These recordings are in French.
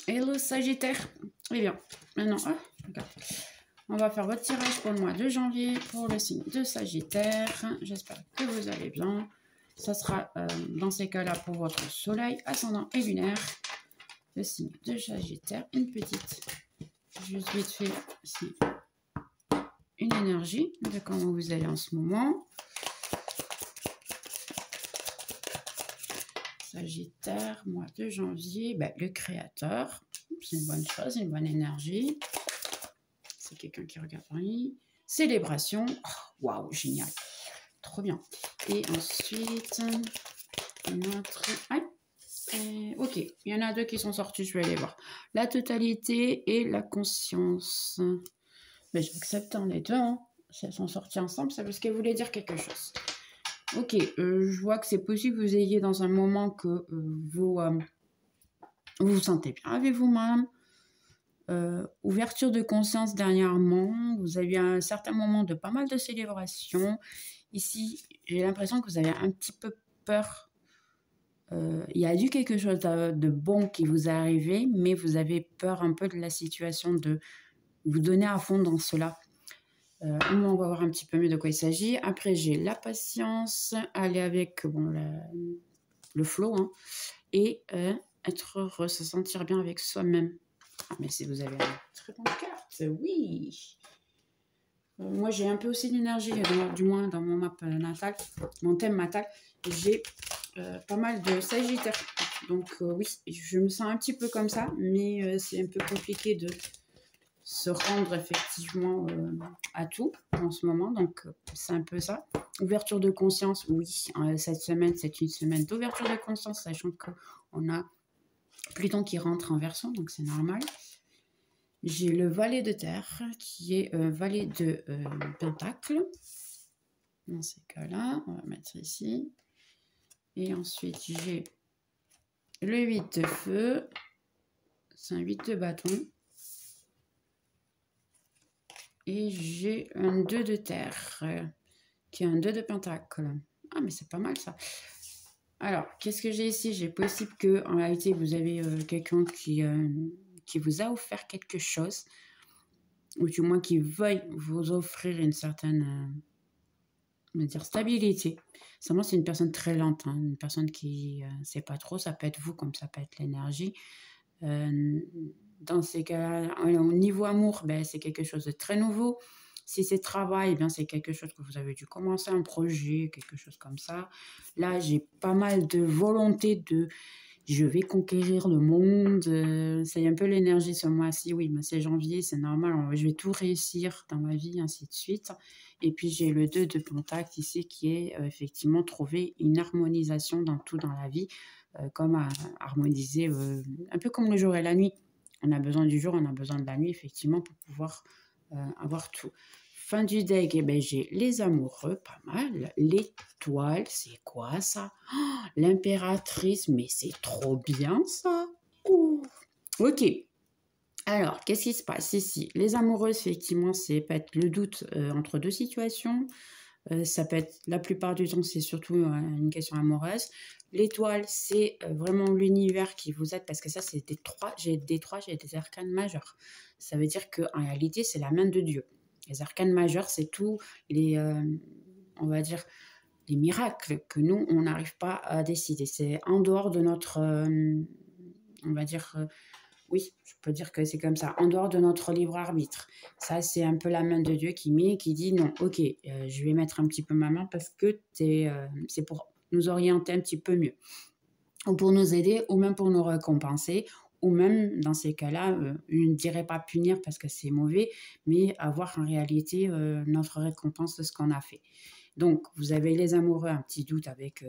Hello Sagittaire. Eh bien, maintenant, regarde. On va faire votre tirage pour le mois de janvier pour le signe de Sagittaire. J'espère que vous allez bien. Ça sera dans ces cas-là pour votre soleil, ascendant et lunaire. Le signe de Sagittaire. Une petite, juste vite fait ici, une énergie de comment vous allez en ce moment. Sagittaire, mois de janvier, ben, le créateur, c'est une bonne chose, une bonne énergie. C'est quelqu'un qui regarde en ligne. Célébration, waouh, génial, trop bien. Et ensuite, notre... ok, il y en a deux qui sont sortis, je vais aller voir. La totalité et la conscience. Mais j'accepte les deux, hein. Si elles sont sorties ensemble, c'est parce qu'elles voulaient dire quelque chose. Ok, je vois que c'est possible que vous ayez dans un moment que vous vous sentez bien avec vous-même. Ouverture de conscience dernièrement. Vous avez eu un certain moment de pas mal de célébrations. Ici, j'ai l'impression que vous avez un petit peu peur. Il y a eu quelque chose de bon qui vous est arrivé, mais vous avez peur un peu de la situation, de vous donner à fond dans cela. On va voir un petit peu mieux de quoi il s'agit. Après, j'ai la patience, aller avec bon, le flow, hein, et être heureux, se sentir bien avec soi-même. Ah, mais si vous avez une très bonne carte, oui. Moi, j'ai un peu aussi d'énergie, du moins dans mon map natal, mon thème natal. J'ai pas mal de Sagittaire. Donc oui, je me sens un petit peu comme ça, mais c'est un peu compliqué de se rendre effectivement à tout en ce moment, donc c'est un peu ça. Ouverture de conscience, oui, cette semaine c'est une semaine d'ouverture de conscience, sachant qu'on a Pluton qui rentre en Verseau, donc c'est normal. J'ai le valet de terre qui est valet de pentacle. Dans ces cas-là, on va mettre ici. Et ensuite j'ai le 8 de feu, c'est un 8 de bâton. Et j'ai un 2 de terre, qui est un 2 de pentacle. Ah, mais c'est pas mal ça. Alors, qu'est-ce que j'ai ici? J'ai possible que, en réalité, vous avez quelqu'un qui vous a offert quelque chose, ou du moins qui veuille vous offrir une certaine on va dire stabilité. Seulement, c'est une personne très lente, hein, une personne qui ne sait pas trop. Ça peut être vous, comme ça peut être l'énergie. Dans ces cas-là, au niveau amour, ben, c'est quelque chose de très nouveau. Si c'est travail, eh bien, c'est quelque chose que vous avez dû commencer, un projet, quelque chose comme ça. Là, j'ai pas mal de volonté de je vais conquérir le monde. C'est un peu l'énergie ce mois-ci. Oui, ben, c'est janvier, c'est normal. Je vais tout réussir dans ma vie, ainsi de suite. Et puis, j'ai le 2 de pentacle ici qui est effectivement trouver une harmonisation dans tout dans la vie, comme harmoniser, un peu comme le jour et la nuit. On a besoin du jour, on a besoin de la nuit, effectivement, pour pouvoir avoir tout. Fin du deck, eh ben, j'ai les amoureux, pas mal. L'étoile, c'est quoi ça? Oh, l'impératrice, mais c'est trop bien ça. Ouh. Ok. Alors, qu'est-ce qui se passe ici? Les amoureuses, effectivement, c'est peut être le doute entre deux situations. Ça peut être, la plupart du temps, c'est surtout une question amoureuse. L'étoile, c'est vraiment l'univers qui vous aide, parce que ça, c'est j'ai des arcanes majeurs. Ça veut dire qu'en réalité, c'est la main de Dieu. Les arcanes majeurs, c'est tous les, on va dire, les miracles que nous, on n'arrive pas à décider. C'est en dehors de notre, on va dire, oui, je peux dire que c'est comme ça, en dehors de notre libre arbitre. Ça, c'est un peu la main de Dieu qui met, qui dit non, ok, je vais mettre un petit peu ma main parce que c'est pour nous orienter un petit peu mieux. Ou pour nous aider, ou même pour nous récompenser, ou même dans ces cas-là, je ne dirais pas punir parce que c'est mauvais, mais avoir en réalité notre récompense de ce qu'on a fait. Donc, vous avez les amoureux, un petit doute avec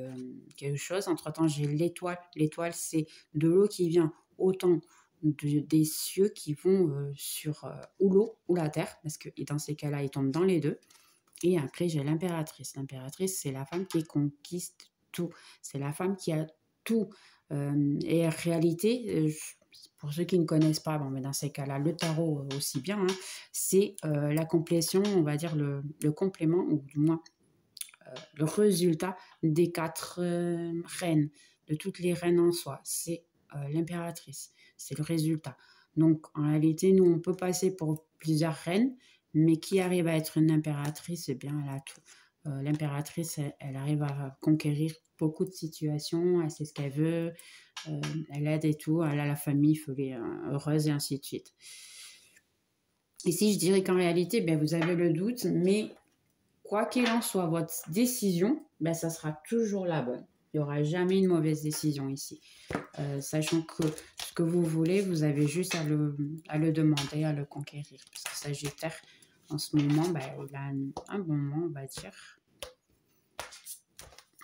quelque chose. Entre-temps, j'ai l'étoile. L'étoile, c'est de l'eau qui vient autant des cieux qui vont sur ou l'eau ou la terre, parce que dans ces cas-là, ils tombent dans les deux. Et après, j'ai l'impératrice. L'impératrice, c'est la femme qui conquiste tout. C'est la femme qui a tout. Et en réalité, pour ceux qui ne connaissent pas, bon, mais dans ces cas-là, le tarot aussi bien, hein, c'est la complétion, on va dire le complément, ou du moins le résultat des 4 reines, de toutes les reines en soi. C'est l'impératrice. c'est le résultat. Donc, en réalité, nous, on peut passer pour plusieurs reines, mais qui arrive à être une impératrice, eh bien, elle a tout. L'impératrice, elle arrive à conquérir beaucoup de situations, elle sait ce qu'elle veut, elle aide et tout, elle a la famille heureuse et ainsi de suite. Ici, je dirais qu'en réalité, ben, vous avez le doute, mais quoi qu'il en soit, votre décision, ben, ça sera toujours la bonne. Il n'y aura jamais une mauvaise décision ici. Sachant que ce que vous voulez, vous avez juste à le demander, à le conquérir. Parce que Sagittaire, en ce moment, ben, il a un bon moment, on va dire.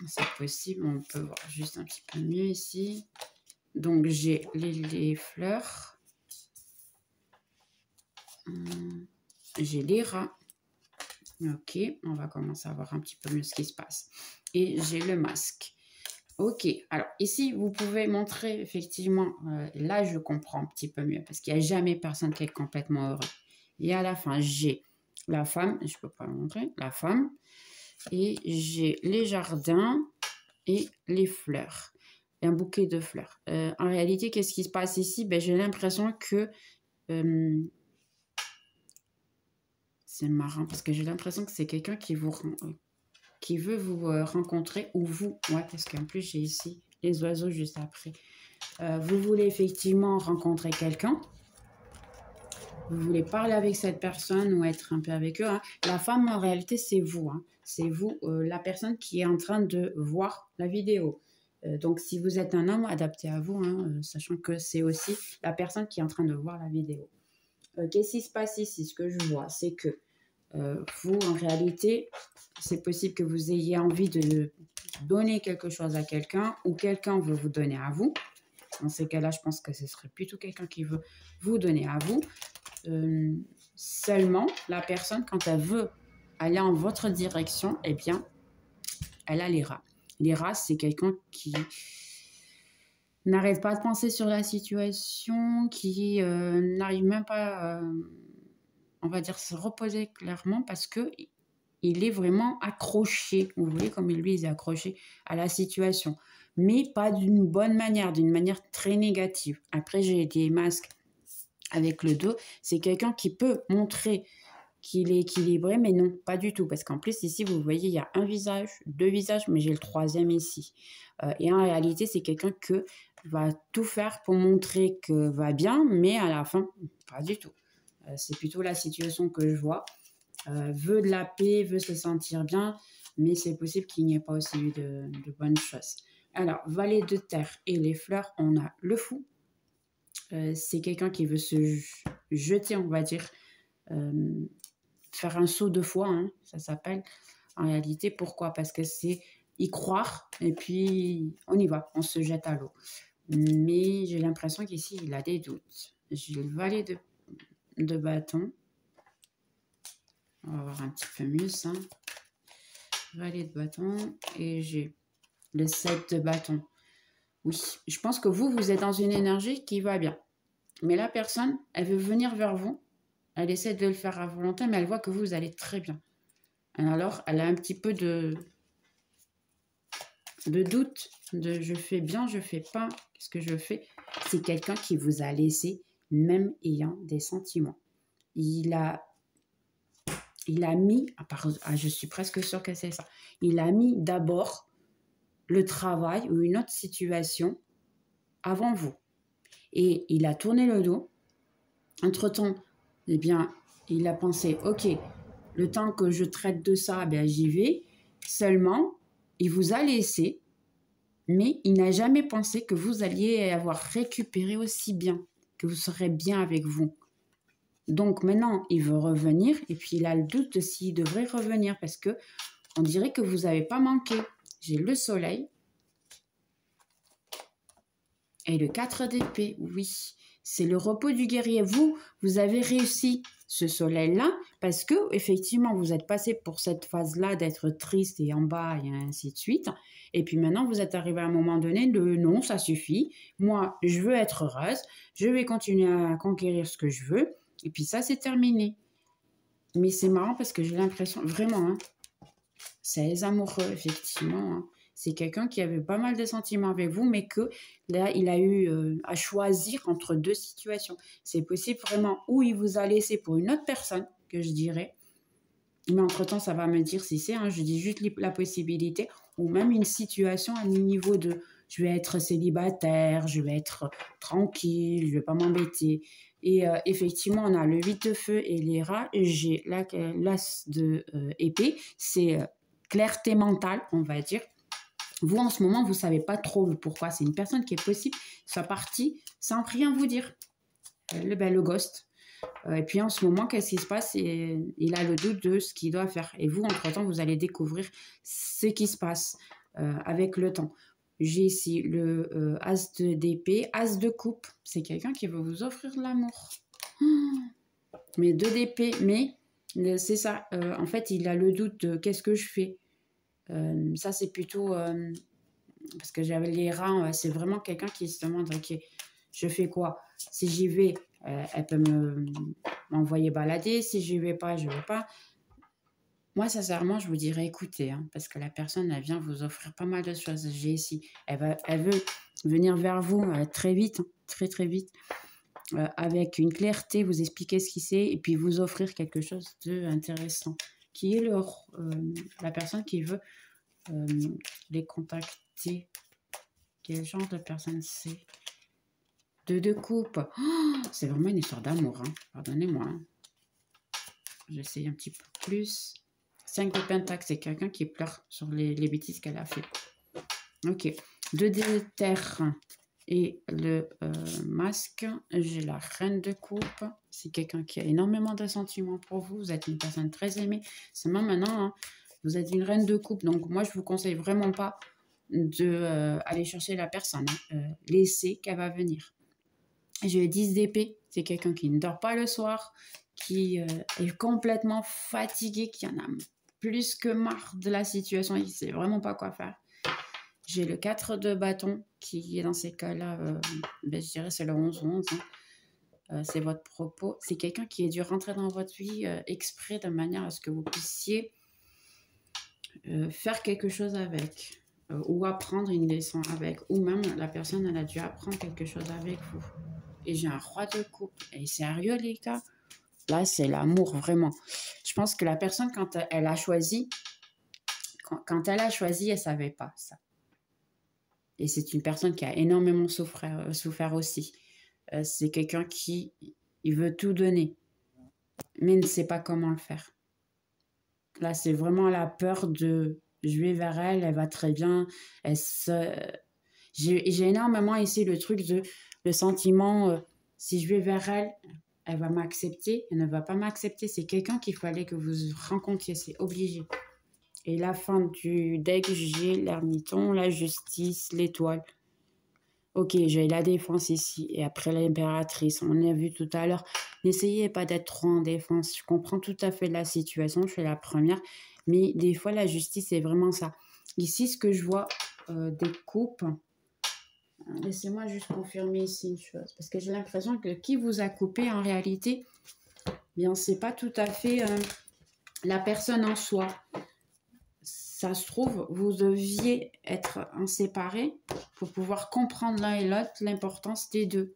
C'est possible, on peut voir juste un petit peu mieux ici. Donc, j'ai les fleurs. J'ai les rats. Ok, on va commencer à voir un petit peu mieux ce qui se passe. Et j'ai le masque. Ok, alors ici, vous pouvez montrer effectivement, là je comprends un petit peu mieux parce qu'il n'y a jamais personne qui est complètement heureux. Et à la fin, j'ai la femme, je ne peux pas le montrer, la femme, et j'ai les jardins et les fleurs. Et un bouquet de fleurs. En réalité, qu'est-ce qui se passe ici? Ben, j'ai l'impression que... c'est marrant parce que j'ai l'impression que c'est quelqu'un qui veut vous rencontrer ou vous. Ouais, parce qu'en plus, j'ai ici les oiseaux juste après. Vous voulez effectivement rencontrer quelqu'un. Vous voulez parler avec cette personne ou être un peu avec eux. Hein. La femme, en réalité, c'est vous. Hein. C'est vous, la personne qui est en train de voir la vidéo. Donc, si vous êtes un homme, adapté à vous, hein, sachant que c'est aussi la personne qui est en train de voir la vidéo. Qu'est-ce qui se passe ici? Ce que je vois, c'est que vous, en réalité, c'est possible que vous ayez envie de donner quelque chose à quelqu'un ou quelqu'un veut vous donner à vous. Dans ces cas-là, je pense que ce serait plutôt quelqu'un qui veut vous donner à vous. Seulement, la personne, quand elle veut aller en votre direction, eh bien, elle a les rats. Les rats, c'est quelqu'un qui n'arrête pas de penser sur la situation, qui n'arrive même pas... on va dire se reposer clairement parce que il est vraiment accroché, vous voyez comme lui il est accroché à la situation, mais pas d'une bonne manière, d'une manière très négative. Après j'ai des masques avec le dos, c'est quelqu'un qui peut montrer qu'il est équilibré, mais non, pas du tout, parce qu'en plus ici vous voyez il y a un visage, deux visages, mais j'ai le troisième ici, et en réalité c'est quelqu'un que va tout faire pour montrer que va bien, mais à la fin pas du tout. C'est plutôt la situation que je vois. Veut de la paix, veut se sentir bien, mais c'est possible qu'il n'y ait pas aussi eu de bonnes choses. Alors, valet de terre et les fleurs, on a le fou. C'est quelqu'un qui veut se jeter, on va dire, faire un saut de foi, hein, ça s'appelle. En réalité, pourquoi? Parce que c'est y croire et puis on y va, on se jette à l'eau. Mais j'ai l'impression qu'ici, il a des doutes. J'ai le valet de bâton. On va voir un petit peu mieux ça. Valet de bâton. Et j'ai le 7 de bâton. Oui, je pense que vous êtes dans une énergie qui va bien. Mais la personne, elle veut venir vers vous. Elle essaie de le faire à volonté, mais elle voit que vous allez très bien. Alors, elle a un petit peu de doute. De je fais bien, je fais pas. Qu'est-ce que je fais? C'est quelqu'un qui vous a laissé, même ayant des sentiments. Il a mis, je suis presque sûre que c'est ça, il a mis d'abord le travail ou une autre situation avant vous. Et il a tourné le dos. Entre-temps, eh bien, il a pensé, ok, le temps que je traite de ça, ben, j'y vais. Seulement, il vous a laissé, mais il n'a jamais pensé que vous alliez avoir récupéré aussi bien, que vous serez bien avec vous. Donc maintenant, il veut revenir et puis il a le doute de s'il devrait revenir parce que on dirait que vous n'avez pas manqué. J'ai le soleil et le 4 d'épée, oui. C'est le repos du guerrier. Vous avez réussi ce soleil-là parce que effectivement, vous êtes passé pour cette phase-là d'être triste et en bas et ainsi de suite. Et puis maintenant, vous êtes arrivé à un moment donné de non, ça suffit. Moi, je veux être heureuse. Je vais continuer à conquérir ce que je veux. Et puis ça, c'est terminé. Mais c'est marrant parce que j'ai l'impression, vraiment, hein, c'est les amoureux, effectivement. Hein, C'est quelqu'un qui avait pas mal de sentiments avec vous, mais que là, il a eu à choisir entre deux situations. C'est possible vraiment où il vous a laissé pour une autre personne, que je dirais. Mais entre-temps, ça va me dire si c'est, hein, je dis juste la possibilité, ou même une situation à un niveau de je vais être célibataire, je vais être tranquille, je vais pas m'embêter. Et effectivement, on a le 8 de feu et les rats. J'ai l'as de épée, c'est clarté mentale, on va dire. Vous, en ce moment, vous savez pas trop pourquoi. C'est une personne qui est possible, soit partie sans rien vous dire. Le ghost. Et puis en ce moment, qu'est-ce qui se passe? Il a le doute de ce qu'il doit faire. Et vous, entre-temps, vous allez découvrir ce qui se passe avec le temps. J'ai ici le as d'épée, as de coupe. C'est quelqu'un qui veut vous offrir de l'amour. Mais 2 d'épée, mais c'est ça. En fait, il a le doute de qu'est-ce que je fais. Ça, c'est plutôt... parce que j'avais les reins, c'est vraiment quelqu'un qui se demande, ok, je fais quoi? Si j'y vais, elle peut m'envoyer balader. Si j'y vais pas, je vais pas. Moi, sincèrement, je vous dirais écoutez, hein, parce que la personne, elle vient vous offrir pas mal de choses. J'ai ici, elle veut venir vers vous très vite, hein, très très vite, avec une clarté, vous expliquer ce qui c'est et puis vous offrir quelque chose d'intéressant. Qui est la personne qui veut les contacter? Quel genre de personne c'est? 2 de coupe. Oh, c'est vraiment une histoire d'amour. Hein. Pardonnez-moi. Hein. J'essaye un petit peu plus. 5 de pentacle, c'est quelqu'un qui pleure sur les bêtises qu'elle a fait. Ok. 2 de terre et le masque. J'ai la reine de coupe. C'est quelqu'un qui a énormément de sentiments pour vous. Vous êtes une personne très aimée. Seulement maintenant, hein, vous êtes une reine de coupe. Donc moi, je vous conseille vraiment pas d'aller chercher la personne. Hein. Laissez qu'elle va venir. J'ai 10 d'épée, c'est quelqu'un qui ne dort pas le soir, qui est complètement fatigué, qui en a plus que marre de la situation, il ne sait vraiment pas quoi faire. J'ai le 4 de bâton, qui est dans ces cas-là, je dirais c'est le 11-11. Hein. C'est votre propos. C'est quelqu'un qui a dû rentrer dans votre vie exprès de manière à ce que vous puissiez faire quelque chose avec, ou apprendre une leçon avec, ou même la personne elle a dû apprendre quelque chose avec vous. Et j'ai un roi de coupe. Et sérieux, les gars, là, c'est l'amour, vraiment. Je pense que la personne, quand elle a choisi, elle ne savait pas ça. Et c'est une personne qui a énormément souffert aussi. C'est quelqu'un qui il veut tout donner, mais ne sait pas comment le faire. Là, c'est vraiment la peur de... Je vais vers elle, elle va très bien. J'ai énormément ici le truc de... Le sentiment, si je vais vers elle, elle va m'accepter, elle ne va pas m'accepter. C'est quelqu'un qu'il fallait que vous rencontriez, c'est obligé. Et la fin du deck, j'ai l'ermiton, la justice, l'étoile. Ok, j'ai la défense ici. Et après l'impératrice, on l'a vu tout à l'heure. N'essayez pas d'être trop en défense. Je comprends tout à fait la situation, je suis la première. Mais des fois, la justice, c'est vraiment ça. Ici, ce que je vois des coupes... Laissez-moi juste confirmer ici une chose. Parce que j'ai l'impression que qui vous a coupé, en réalité, bien, c'est pas tout à fait la personne en soi. Ça se trouve, vous deviez être séparés pour pouvoir comprendre l'un et l'autre l'importance des deux.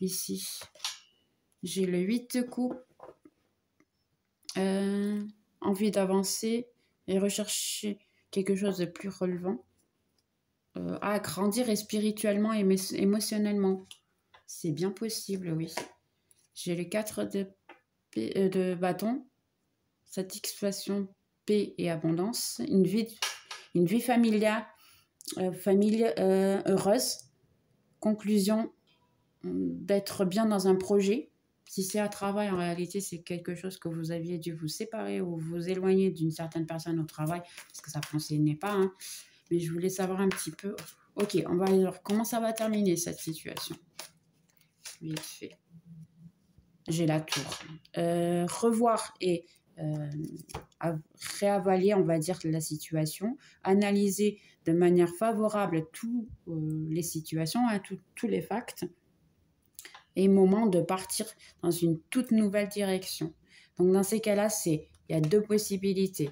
Ici, j'ai le 8 de coupe. Envie d'avancer et rechercher quelque chose de plus relevant. À grandir spirituellement et émotionnellement. C'est bien possible, oui. J'ai le 4 de bâton. Satisfaction, paix et abondance. Une vie familiale, heureuse. Conclusion, d'être bien dans un projet. Si c'est à travail, en réalité, c'est quelque chose que vous aviez dû vous séparer ou vous éloigner d'une certaine personne au travail parce que ça ne fonctionnait pas. Hein. Mais je voulais savoir un petit peu. Ok, on va voir comment ça va terminer cette situation. Vite fait. J'ai la tour. Revoir et réavaler, on va dire, la situation. Analyser de manière favorable toutes les situations, hein, tous les facts. Et moment de partir dans une toute nouvelle direction. Donc, dans ces cas-là, il y a 2 possibilités.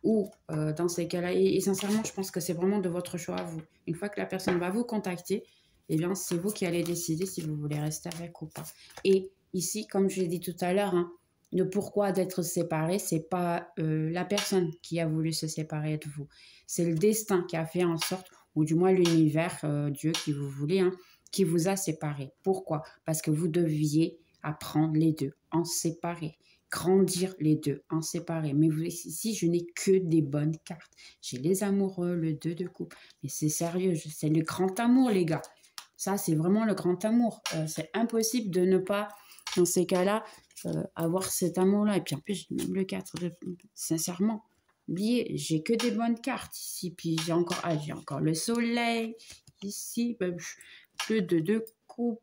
ou dans ces cas-là, et sincèrement, je pense que c'est vraiment de votre choix à vous. Une fois que la personne va vous contacter, eh bien, c'est vous qui allez décider si vous voulez rester avec ou pas. Et ici, comme je l'ai dit tout à l'heure, hein, le pourquoi d'être séparé, c'est pas la personne qui a voulu se séparer de vous. C'est le destin qui a fait en sorte, ou du moins l'univers, Dieu qui vous voulez, hein, qui vous a séparé. Pourquoi? Parce que vous deviez apprendre les deux, en séparer, grandir les deux, en séparer. Mais vous, ici, je n'ai que des bonnes cartes. J'ai les amoureux, le 2 de coupe. Mais c'est sérieux, c'est le grand amour, les gars. Ça, c'est vraiment le grand amour. C'est impossible de ne pas, dans ces cas-là, avoir cet amour-là. Et puis en plus, j'ai même le 4 de... Sincèrement, oubliez, j'ai que des bonnes cartes ici. Puis j'ai encore le soleil ici. Le 2 de coupe.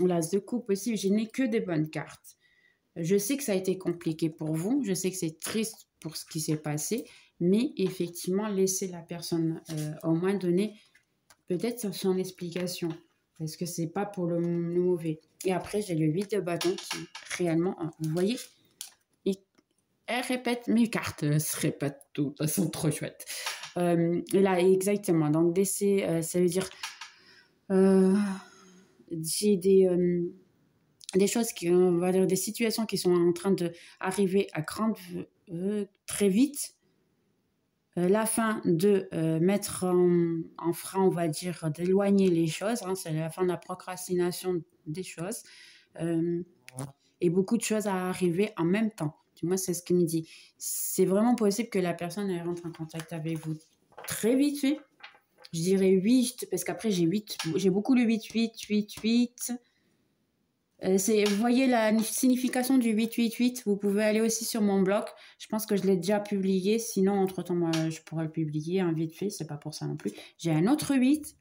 L'as de coupe aussi. Je n'ai que des bonnes cartes. Je sais que ça a été compliqué pour vous. Je sais que c'est triste pour ce qui s'est passé. Mais effectivement, laissez la personne au moins donner peut-être son explication. Parce que c'est pas pour le mauvais. Et après, j'ai le 8 de bâton qui, réellement, vous voyez, elle répète, mes cartes se répètent toutes, elles sont trop chouettes. Là, exactement. Donc, décès, ça veut dire, j'ai des choses on va dire, des situations qui sont en train d'arriver à très vite. La fin de mettre en frein, on va dire, d'éloigner les choses. Hein, c'est la fin de la procrastination des choses. Et beaucoup de choses à arriver en même temps. Du moins, c'est ce qu'il me dit. C'est vraiment possible que la personne elle rentre en contact avec vous très vite fait. Je dirais 8, parce qu'après, j'ai beaucoup le 8, 8, 8, 8. Vous voyez la signification du 888, vous pouvez aller aussi sur mon blog. Je pense que je l'ai déjà publié. Sinon, entre-temps, moi, je pourrais le publier hein, vite fait. C'est pas pour ça non plus. J'ai un autre 8.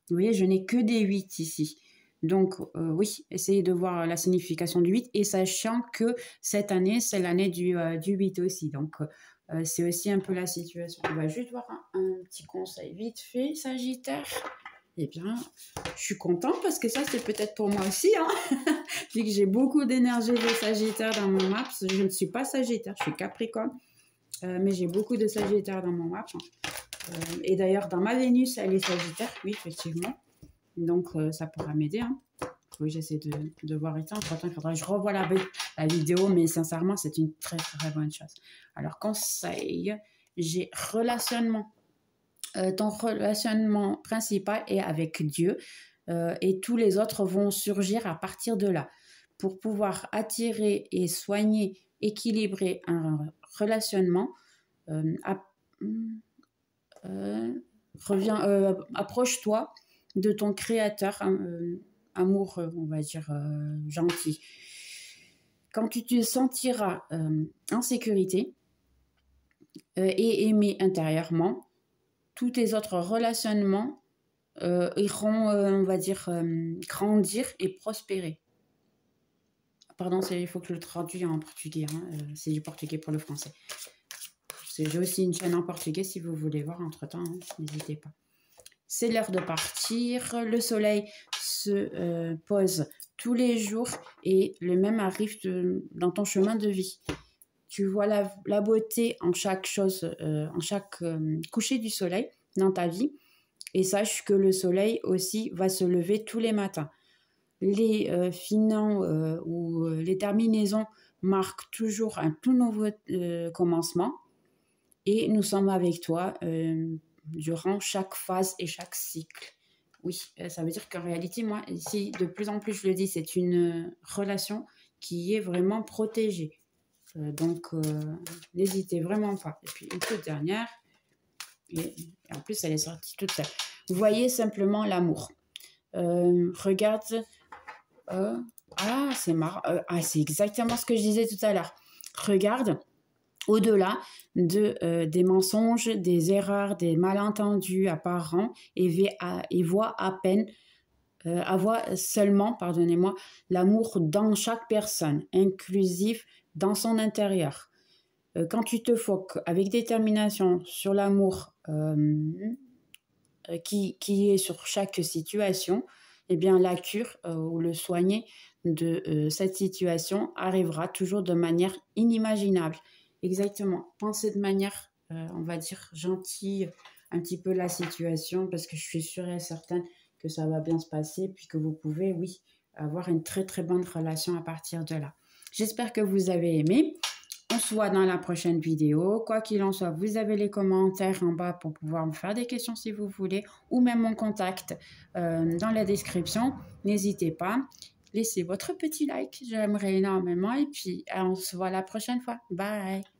Vous voyez, je n'ai que des 8 ici. Donc, oui, essayez de voir la signification du 8. Et sachant que cette année, c'est l'année du 8 aussi. Donc, c'est aussi un peu la situation. On va juste voir un petit conseil vite fait, Sagittaire. Eh bien, je suis contente parce que ça, c'est peut-être pour moi aussi. Hein. Vu que j'ai beaucoup d'énergie de Sagittaire dans mon map. Je ne suis pas Sagittaire, je suis Capricorne. Mais j'ai beaucoup de Sagittaire dans mon map. Et d'ailleurs, dans ma Vénus, elle est Sagittaire, oui, effectivement. Donc, ça pourra m'aider. Hein. Oui, j'essaie de voir et entre-temps, il faudra que je revoie la vidéo. Mais sincèrement, c'est une très, très bonne chose. Alors, conseil, j'ai relationnement. Ton relationnement principal est avec Dieu et tous les autres vont surgir à partir de là. Pour pouvoir attirer et soigner, équilibrer un relationnement, approche-toi de ton créateur amoureux, on va dire gentil. Quand tu te sentiras en sécurité et aimé intérieurement, tous tes autres relationnements iront, on va dire, grandir et prospérer. Pardon, il faut que je le traduise en portugais. Hein, c'est du portugais pour le français. J'ai aussi une chaîne en portugais si vous voulez voir entre-temps. Hein, n'hésitez pas. C'est l'heure de partir. Le soleil se pose tous les jours et le même arrive dans ton chemin de vie. Tu vois la beauté en chaque chose, en chaque coucher du soleil dans ta vie. Et sache que le soleil aussi va se lever tous les matins. Les finants ou les terminaisons marquent toujours un tout nouveau commencement. Et nous sommes avec toi durant chaque phase et chaque cycle. Oui, ça veut dire qu'en réalité, moi, ici, de plus en plus, je le dis, c'est une relation qui est vraiment protégée. Donc, n'hésitez vraiment pas. Et puis, une toute dernière. Et en plus, elle est sortie toute seule. Vous voyez simplement l'amour. Regarde. C'est marrant. C'est exactement ce que je disais tout à l'heure. Regarde au-delà des mensonges, des erreurs, des malentendus apparents et voit à peine, avoir seulement, pardonnez-moi, l'amour dans chaque personne, inclusif dans son intérieur. Quand tu te focuses avec détermination sur l'amour qui est sur chaque situation, eh bien la cure ou le soigner de cette situation arrivera toujours de manière inimaginable. Exactement. Pensez de manière on va dire, gentille un petit peu la situation parce que je suis sûre et certaine que ça va bien se passer puis que vous pouvez, oui, avoir une très très bonne relation à partir de là. J'espère que vous avez aimé. On se voit dans la prochaine vidéo. Quoi qu'il en soit, vous avez les commentaires en bas pour pouvoir me faire des questions si vous voulez ou même mon contact dans la description. N'hésitez pas. Laissez votre petit like, j'aimerais énormément. Et puis, on se voit la prochaine fois. Bye!